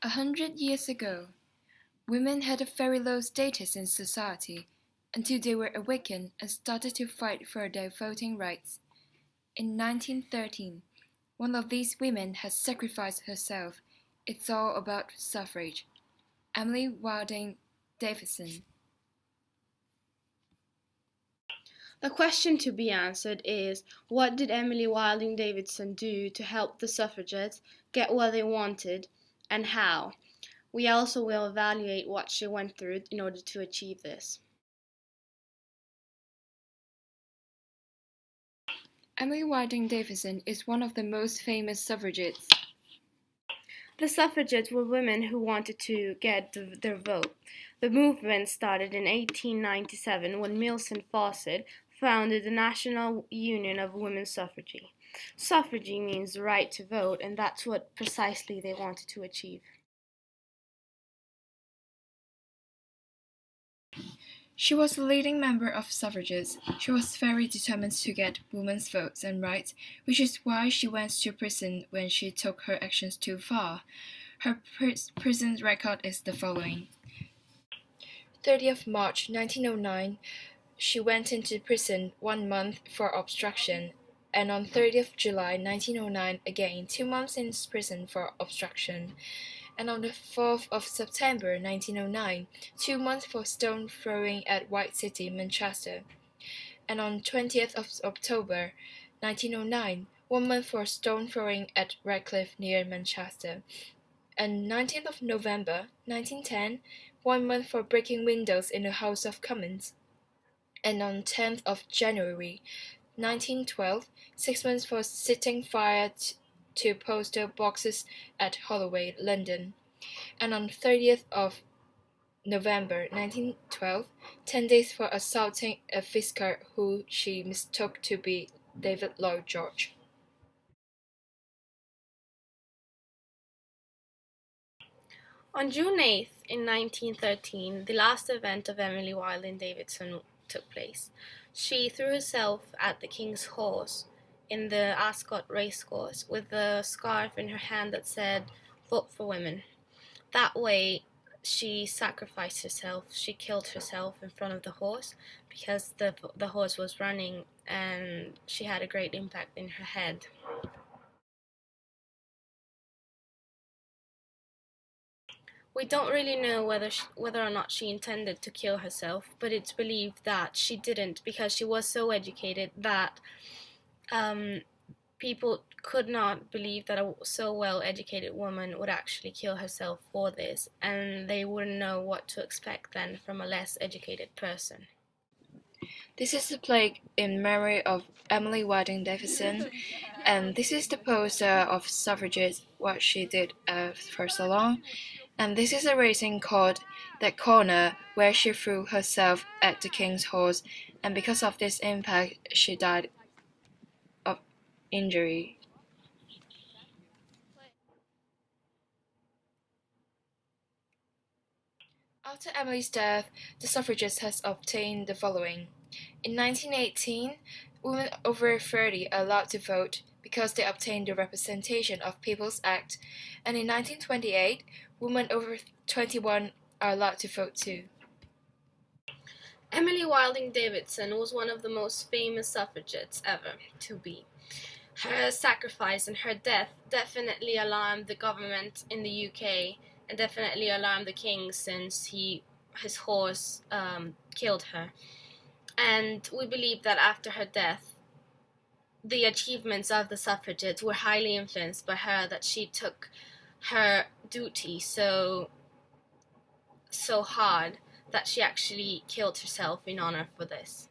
100 years ago, women had a very low status in society until they were awakened and started to fight for their voting rights. In 1913, one of these women had sacrificed herself. It's all about suffrage. Emily Wilding Davison. The question to be answered is, what did Emily Wilding Davidson do to help the suffragettes get what they wanted, and how? We also will evaluate what she went through in order to achieve this. Emily Wilding Davison is one of the most famous suffragettes. The suffragettes were women who wanted to get their vote. The movement started in 1897 when Millicent Fawcett founded the National Union of Women's Suffrage. Suffrage means the right to vote, and that's what precisely they wanted to achieve. She was a leading member of suffragettes. She was very determined to get women's votes and rights, which is why she went to prison when she took her actions too far. Her prison record is the following. 30th March 1909, she went into prison 1 month for obstruction, and on 30th July 1909 again 2 months in prison for obstruction, and on the 4th of September 1909 2 months for stone throwing at White City, Manchester, and on 20th of October 1909 1 month for stone throwing at Redcliffe near Manchester, and 19th of November 1910 1 month for breaking windows in the House of Commons, and on 10th of January 1912 6 months for setting fire to postal boxes at Holloway, London, and on 30th of November 1912 10 days for assaulting a vicar who she mistook to be David Lloyd George. On June 8th, in 1913, the last event of Emily Wilding Davidson took place. She threw herself at the King's Horse in the Ascot racecourse with a scarf in her hand that said, "Vote for women." That way, she sacrificed herself. She killed herself in front of the horse because the horse was running, and she had a great impact in her head. We don't really know whether or not she intended to kill herself, but it's believed that she didn't because she was so educated that people could not believe that a so well-educated woman would actually kill herself for this, and they wouldn't know what to expect then from a less educated person. This is the plaque in memory of Emily Wilding Davison, and this is the poster of suffragettes, what she did for so long. And this is a racing called that corner where she threw herself at the King's Horse, and because of this impact, she died of injury. After Emily's death, the suffragettes has obtained the following. In 1918, women over 30 are allowed to vote because they obtained the Representation of People's Act, and in 1928, women over 21 are allowed to vote too. Emily Wilding Davidson was one of the most famous suffragettes ever to be. Her sacrifice and her death definitely alarmed the government in the UK and definitely alarmed the king since his horse killed her. And we believe that after her death, the achievements of the suffragettes were highly influenced by her, that she took her duty so hard that she actually killed herself in honor for this.